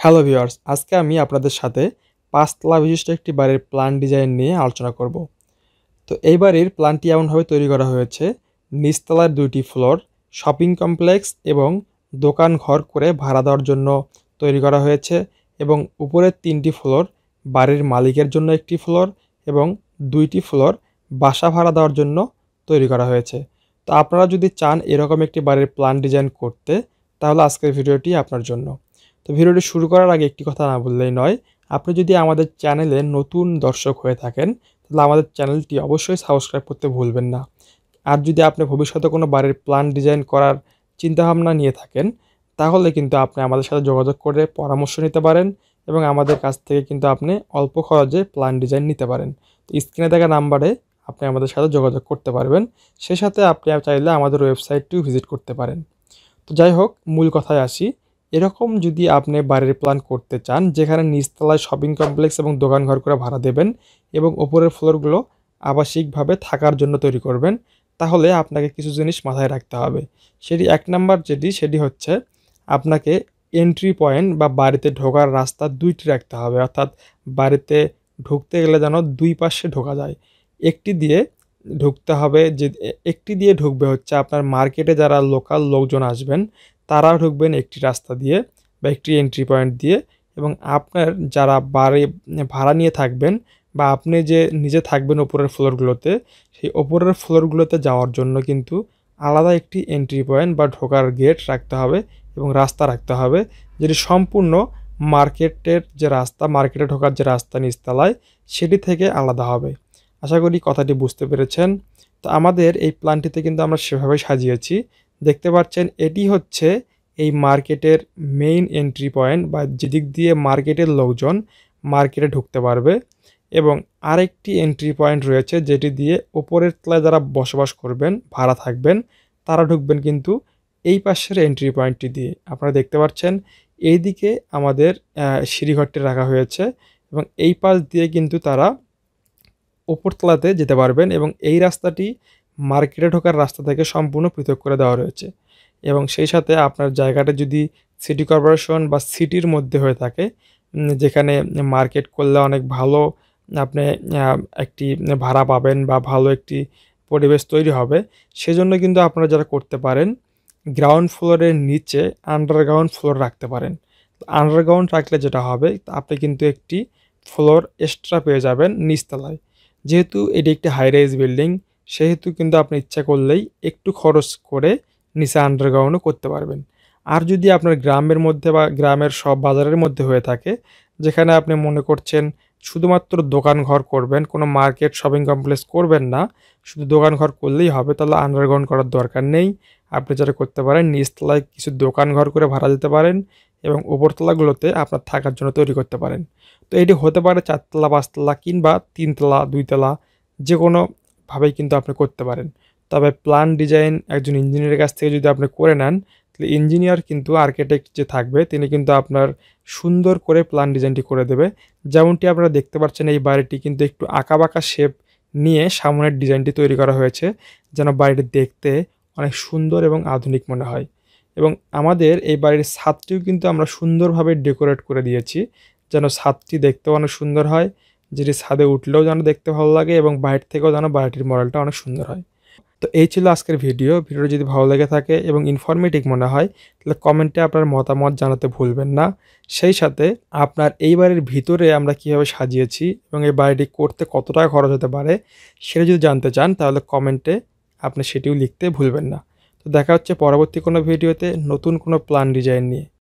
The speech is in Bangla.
হ্যালো ভিউয়ার্স, আজকে আমি আপনাদের সাথে ৫ তলা বিশিষ্ট একটি বাড়ির প্ল্যান ডিজাইন নিয়ে আলোচনা করব। তো এই বাড়ির প্ল্যানটি এমনভাবে তৈরি করা হয়েছে, নিচতলার ২টি ফ্লোর, শপিং কমপ্লেক্স এবং দোকান ঘর করে ভাড়া দেওয়ার জন্য তৈরি করা হয়েছে এবং উপরের ৩টি ফ্লোর বাড়ির মালিকের জন্য একটি ফ্লোর এবং ২টি ফ্লোর বাসা ভাড়া দেওয়ার জন্য তৈরি করা হয়েছে। তো আপনারা যদি চান এরকম একটি বাড়ির প্ল্যান ডিজাইন করতে, তাহলে আজকের ভিডিওটি আপনার জন্য। তো ভিডিওটি শুরু করার আগে একটি কথা না বললেই নয়, আপনি যদি আমাদের চ্যানেলে নতুন দর্শক হয়ে থাকেন, তাহলে আমাদের চ্যানেলটি অবশ্যই সাবস্ক্রাইব করতে ভুলবেন না। আর যদি আপনি ভবিষ্যতে কোনো বাড়ির প্ল্যান ডিজাইন করার চিন্তাভাবনা নিয়ে থাকেন, তাহলে কিন্তু আপনি আমাদের সাথে যোগাযোগ করে পরামর্শ নিতে পারেন এবং আমাদের কাছ থেকে কিন্তু আপনি অল্প খরচে প্ল্যান ডিজাইন নিতে পারেন। তো স্ক্রিনে থাকা নাম্বারে আপনি আমাদের সাথে যোগাযোগ করতে পারবেন। সেই সাথে আপনি চাইলে আমাদের ওয়েবসাইটটিও ভিজিট করতে পারেন। তো যাই হোক, মূল কথায় আসি। এরকম যদি আপনি বাড়ির প্ল্যান করতে চান, যেখানে নিচতলায় শপিং কমপ্লেক্স এবং দোকানঘর করে ভাড়া দেবেন এবং ওপরের ফ্লোরগুলো আবাসিকভাবে থাকার জন্য তৈরি করবেন, তাহলে আপনাকে কিছু জিনিস মাথায় রাখতে হবে। সেটি ১ নাম্বার সেটি হচ্ছে আপনাকে এন্ট্রি পয়েন্ট বা বাড়িতে ঢোকার রাস্তা ২টি রাখতে হবে। অর্থাৎ বাড়িতে ঢুকতে গেলে যেন ২ পাশে ঢোকা যায়। একটি দিয়ে ঢুকতে হবে, যে একটি দিয়ে ঢুকবে হচ্ছে আপনার মার্কেটে যারা লোকাল লোকজন আসবেন, তারাও ঢুকবেন একটি রাস্তা দিয়ে বা একটি এন্ট্রি পয়েন্ট দিয়ে, এবং আপনার যারা বাড়ি ভাড়া নিয়ে থাকবেন বা আপনি যে নিজে থাকবেন ওপরের ফ্লোরগুলোতে, সেই ওপরের ফ্লোরগুলোতে যাওয়ার জন্য কিন্তু আলাদা একটি এন্ট্রি পয়েন্ট বা ঢোকার গেট রাখতে হবে এবং রাস্তা রাখতে হবে, যেটি সম্পূর্ণ মার্কেটের যে রাস্তা, মার্কেটে ঢোকার যে রাস্তা নিচতলায়, সেটি থেকে আলাদা হবে। আশা করি কথাটি বুঝতে পেরেছেন। তো আমাদের এই প্ল্যানটিতে কিন্তু আমরা সেভাবে সাজিয়েছি। দেখতে পাচ্ছেন, এটি হচ্ছে এই মার্কেটের মেইন এন্ট্রি পয়েন্ট বা যেদিক দিয়ে মার্কেটের লোকজন মার্কেটে ঢুকতে পারবে, এবং আরেকটি এন্ট্রি পয়েন্ট রয়েছে যেটি দিয়ে ওপরের তলায় যারা বসবাস করবেন, ভাড়া থাকবেন, তারা ঢুকবেন কিন্তু এই পাশের এন্ট্রি পয়েন্টটি দিয়ে। আপনারা দেখতে পাচ্ছেন, এইদিকে আমাদের সিঁড়িঘরটি রাখা হয়েছে এবং এই পাশ দিয়ে কিন্তু তারা উপরতলাতে যেতে পারবেন, এবং এই রাস্তাটি মার্কেটে ঢোকার রাস্তা থেকে সম্পূর্ণ পৃথক করে দেওয়া রয়েছে। এবং সেই সাথে আপনার জায়গাটা যদি সিটি কর্পোরেশন বা সিটির মধ্যে হয়ে থাকে, যেখানে মার্কেট করলে অনেক ভালো আপনি একটি ভাড়া পাবেন বা ভালো একটি পরিবেশ তৈরি হবে, সেজন্য কিন্তু আপনারা যারা করতে পারেন, গ্রাউন্ড ফ্লোরের নিচে আন্ডারগ্রাউন্ড ফ্লোর রাখতে পারেন। আন্ডারগ্রাউন্ড রাখলে যেটা হবে, আপনি কিন্তু একটি ফ্লোর এক্সট্রা পেয়ে যাবেন নিচতলায়। যেহেতু এটি একটি হাই রাইজ বিল্ডিং, সেহেতু কিন্তু আপনি ইচ্ছা করলেই একটু খরচ করে নিচে আন্ডারগ্রাউন্ডও করতে পারবেন। আর যদি আপনার গ্রামের মধ্যে বা গ্রামের সব বাজারের মধ্যে হয়ে থাকে, যেখানে আপনি মনে করছেন শুধুমাত্র দোকান ঘর করবেন, কোনো মার্কেট শপিং কমপ্লেক্স করবেন না, শুধু দোকান ঘর করলেই হবে, তাহলে আন্ডারগ্রাউন্ড করার দরকার নেই। আপনি যেটা করতে পারেন, নিচতলায় কিছু দোকান ঘর করে ভাড়া দিতে পারেন এবং উপরতলাগুলোতে আপনার থাকার জন্য তৈরি করতে পারেন। তো এটি হতে পারে ৪ তলা, ৫ তলা কিংবা ৩ তলা, ২ তলা, যে কোনোভাবেই কিন্তু আপনি করতে পারেন। তবে প্ল্যান ডিজাইন একজন ইঞ্জিনিয়ারের কাছ থেকে যদি আপনি করে নেন, তাহলে ইঞ্জিনিয়ার কিন্তু আর্কিটেক্ট যে থাকবে, তিনি কিন্তু আপনার সুন্দর করে প্ল্যান ডিজাইনটি করে দেবে। যেমনটি আপনারা দেখতে পাচ্ছেন, এই বাড়িটি কিন্তু একটু আঁকাবাঁকা শেপ নিয়ে সামনের ডিজাইনটি তৈরি করা হয়েছে, যেন বাড়িটি দেখতে অনেক সুন্দর এবং আধুনিক মনে হয়। এবং আমাদের এই বাড়ির ছাদটিও কিন্তু আমরা সুন্দরভাবে ডেকোরেট করে দিয়েছি, যেন ছাদটি দেখতেও অনেক সুন্দর হয়, যেটি ছাদে উঠলেও যেন দেখতে ভালো লাগে এবং বাইরে থেকেও যেন বাড়িটির মডেলটা অনেক সুন্দর হয়। তো এই ছিল আজকের ভিডিওটি যদি ভালো লেগে থাকে এবং ইনফরমেটিভ মনে হয়, তাহলে কমেন্টে আপনার মতামত জানাতে ভুলবেন না। সেই সাথে আপনার এই বাড়ির ভিতরে আমরা কীভাবে সাজিয়েছি এবং এই বাড়িটি করতে কত টাকা খরচ হতে পারে, সেটা যদি জানতে চান, তাহলে কমেন্টে আপনি সেটিও লিখতে ভুলবেন না। তো দেখা হচ্ছে পরবর্তী কোনো ভিডিওতে নতুন কোনো প্ল্যান ডিজাইন নিয়ে।